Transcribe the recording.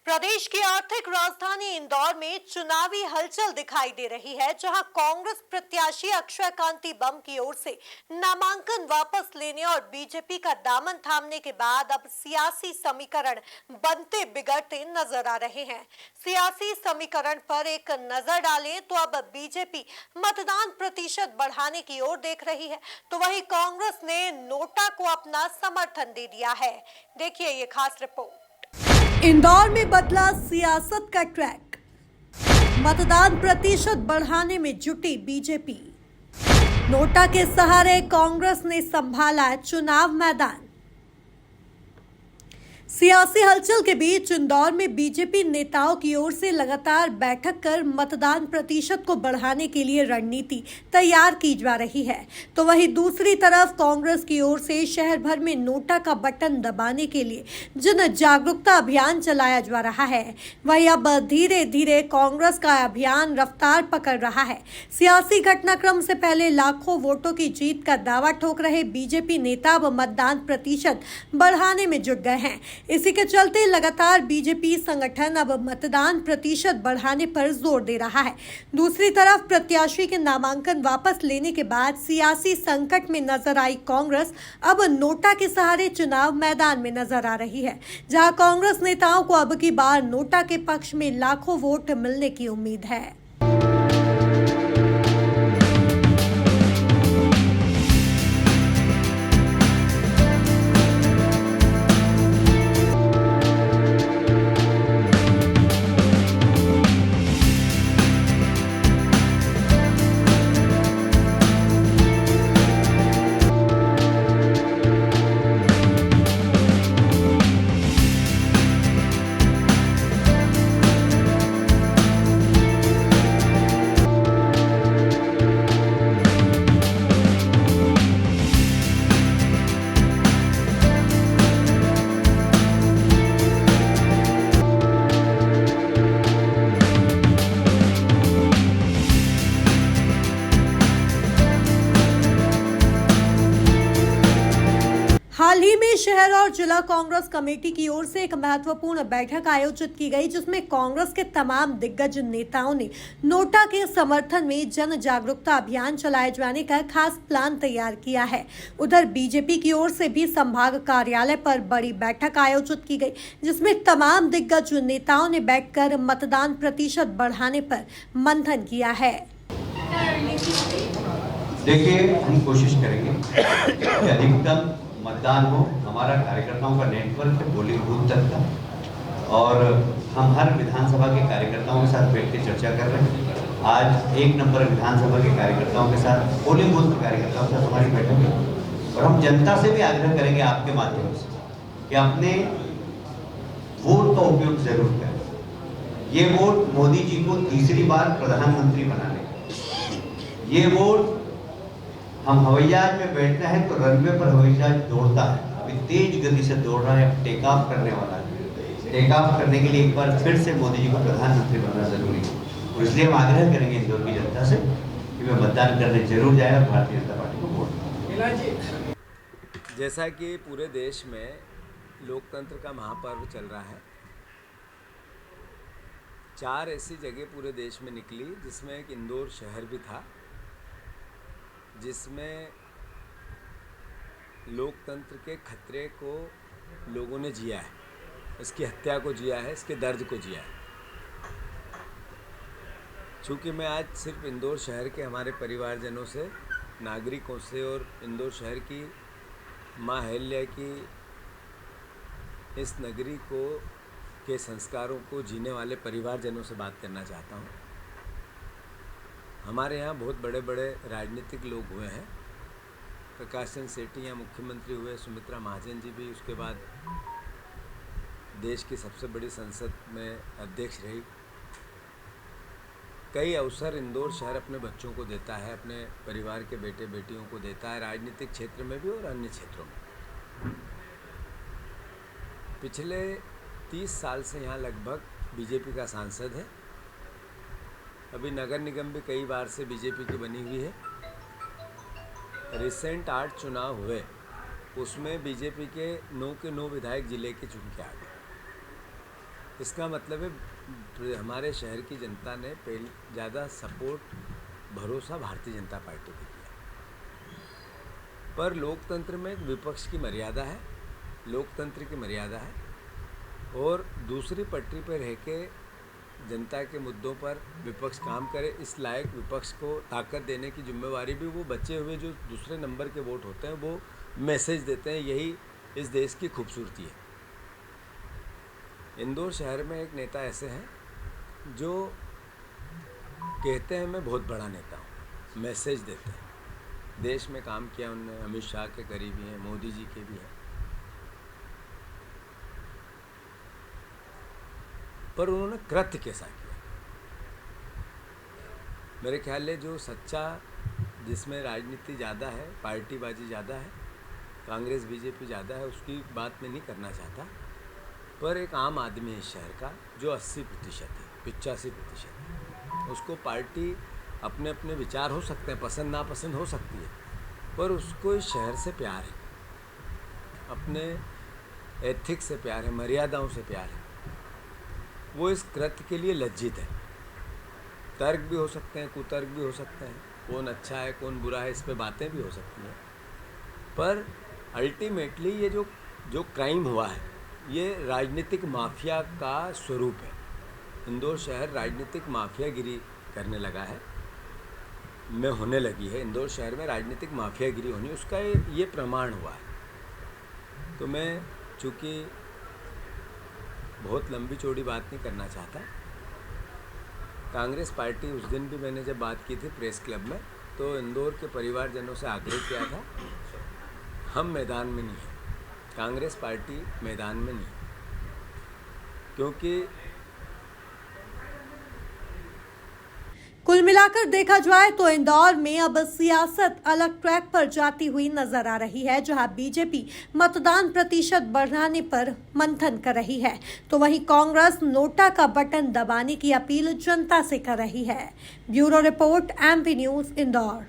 प्रदेश की आर्थिक राजधानी इंदौर में चुनावी हलचल दिखाई दे रही है, जहां कांग्रेस प्रत्याशी अक्षय कांति बम की ओर से नामांकन वापस लेने और बीजेपी का दामन थामने के बाद अब सियासी समीकरण बनते बिगड़ते नजर आ रहे हैं। सियासी समीकरण पर एक नजर डालें तो अब बीजेपी मतदान प्रतिशत बढ़ाने की ओर देख रही है, तो वहीं कांग्रेस ने नोटा को अपना समर्थन दे दिया है। देखिए ये खास रिपोर्ट। इंदौर में बदला सियासत का ट्रैक, मतदान प्रतिशत बढ़ाने में जुटी बीजेपी। नोटा के सहारे कांग्रेस ने संभाला चुनाव मैदान। सियासी हलचल के बीच इंदौर में बीजेपी नेताओं की ओर से लगातार बैठक कर मतदान प्रतिशत को बढ़ाने के लिए रणनीति तैयार की जा रही है, तो वहीं दूसरी तरफ कांग्रेस की ओर से शहर भर में नोटा का बटन दबाने के लिए जन जागरूकता अभियान चलाया जा रहा है। वहीं अब धीरे धीरे कांग्रेस का अभियान रफ्तार पकड़ रहा है। सियासी घटनाक्रम से पहले लाखों वोटों की जीत का दावा ठोक रहे बीजेपी नेता अब मतदान प्रतिशत बढ़ाने में जुट गए हैं। इसी के चलते लगातार बीजेपी संगठन अब मतदान प्रतिशत बढ़ाने पर जोर दे रहा है। दूसरी तरफ प्रत्याशी के नामांकन वापस लेने के बाद सियासी संकट में नजर आई कांग्रेस अब नोटा के सहारे चुनाव मैदान में नजर आ रही है, जहां कांग्रेस नेताओं को अब की बार नोटा के पक्ष में लाखों वोट मिलने की उम्मीद है। हाल ही में शहर और जिला कांग्रेस कमेटी की ओर से एक महत्वपूर्ण बैठक आयोजित की गई, जिसमें कांग्रेस के तमाम दिग्गज नेताओं ने नोटा के समर्थन में जन जागरूकता अभियान चलाए जाने का खास प्लान तैयार किया है। उधर बीजेपी की ओर से भी संभाग कार्यालय पर बड़ी बैठक आयोजित की गई, जिसमें तमाम दिग्गज नेताओं ने बैठकर मतदान प्रतिशत बढ़ाने पर मंथन किया है। देखिए, हम कोशिश करेंगे कि अधिकतम मतदान हो। हमारा कार्यकर्ताओं का नेटवर्क है पोलिंग बूथ तक का, और हम हर विधानसभा के कार्यकर्ताओं के साथ बैठ के चर्चा कर रहे हैं। आज 1 नंबर विधानसभा के कार्यकर्ताओं के साथ, पोलिंग बूथ के कार्यकर्ताओं के साथ हमारी बैठक है, और हम जनता से भी आग्रह करेंगे आपके माध्यम से कि अपने वोट का उपयोग जरूर करें। ये वोट मोदी जी को तीसरी बार प्रधानमंत्री बनाने, ये वोट हम हवाई जहाज में बैठना है तो रनवे पर हवाई जहाज दौड़ता है, अभी तेज गति से दौड़ रहा है, टेक ऑफ करने वाला है। टेक ऑफ करने के लिए एक बार फिर से मोदी जी को प्रधानमंत्री बनना जरूरी है, और इसलिए हम आग्रह करेंगे इंदौर की जनता से कि वे मतदान करने जरूर जाए और भारतीय जनता पार्टी को वोट दें। जैसा कि पूरे देश में लोकतंत्र का महापर्व चल रहा है, 4 ऐसी जगह पूरे देश में निकली जिसमें एक इंदौर शहर भी था, जिसमें लोकतंत्र के खतरे को लोगों ने जिया है, इसकी हत्या को जिया है, इसके दर्द को जिया है। चूँकि मैं आज सिर्फ इंदौर शहर के हमारे परिवारजनों से, नागरिकों से और इंदौर शहर की माँ अहिल्या की इस नगरी को के संस्कारों को जीने वाले परिवारजनों से बात करना चाहता हूँ। हमारे यहाँ बहुत बड़े बड़े राजनीतिक लोग हुए हैं। प्रकाश चंद्र सेठी यहाँ मुख्यमंत्री हुए, सुमित्रा महाजन जी भी उसके बाद देश की सबसे बड़ी संसद में अध्यक्ष रही। कई अवसर इंदौर शहर अपने बच्चों को देता है, अपने परिवार के बेटे बेटियों को देता है, राजनीतिक क्षेत्र में भी और अन्य क्षेत्रों में। पिछले 30 साल से यहाँ लगभग बीजेपी का सांसद है। अभी नगर निगम भी कई बार से बीजेपी की बनी हुई है। रिसेंट 8 चुनाव हुए, उसमें बीजेपी के 9 के 9 विधायक जिले के चुन के आ गए। इसका मतलब है हमारे शहर की जनता ने पहले ज़्यादा सपोर्ट भरोसा भारतीय जनता पार्टी को किया। पर लोकतंत्र में विपक्ष की मर्यादा है, लोकतंत्र की मर्यादा है, और दूसरी पटरी पर रह के जनता के मुद्दों पर विपक्ष काम करे, इस लायक विपक्ष को ताकत देने की जिम्मेवारी भी वो बचे हुए जो दूसरे नंबर के वोट होते हैं वो मैसेज देते हैं। यही इस देश की खूबसूरती है। इंदौर शहर में एक नेता ऐसे हैं जो कहते हैं मैं बहुत बड़ा नेता हूँ, मैसेज देते हैं। देश में काम किया उन्होंने, अमित शाह के करीबी हैं, मोदी जी के भी हैं, पर उन्होंने कृत्य कैसा किया। मेरे ख्याल है जो सच्चा, जिसमें राजनीति ज़्यादा है, पार्टीबाजी ज़्यादा है, कांग्रेस बीजेपी ज़्यादा है, उसकी बात मैं नहीं करना चाहता, पर एक आम आदमी है इस शहर का जो 80% है, 85% है। उसको पार्टी अपने अपने विचार हो सकते हैं, पसंद नापसंद हो सकती है, पर उसको इस शहर से प्यार है, अपने एथिक्स से प्यार है, मर्यादाओं से प्यार है। वो इस कृत्य के लिए लज्जित है। तर्क भी हो सकते हैं, कुतर्क भी हो सकते हैं, कौन अच्छा है कौन बुरा है, इस पे बातें भी हो सकती हैं, पर अल्टीमेटली ये जो क्राइम हुआ है ये राजनीतिक माफिया का स्वरूप है। इंदौर शहर राजनीतिक माफियागिरी करने लगा है, में होने लगी है। इंदौर शहर में राजनीतिक माफियागिरी होनी, उसका ये प्रमाण हुआ है। तो मैं चूँकि बहुत लंबी चौड़ी बात नहीं करना चाहता, कांग्रेस पार्टी उस दिन भी मैंने जब बात की थी प्रेस क्लब में, तो इंदौर के परिवारजनों से आग्रह किया था, हम मैदान में नहीं हैं, कांग्रेस पार्टी मैदान में नहीं, क्योंकि कुल मिलाकर देखा जाए तो इंदौर में अब सियासत अलग ट्रैक पर जाती हुई नजर आ रही है, जहां बीजेपी मतदान प्रतिशत बढ़ाने पर मंथन कर रही है, तो वहीं कांग्रेस नोटा का बटन दबाने की अपील जनता से कर रही है। Bureau report, MP news, Indore.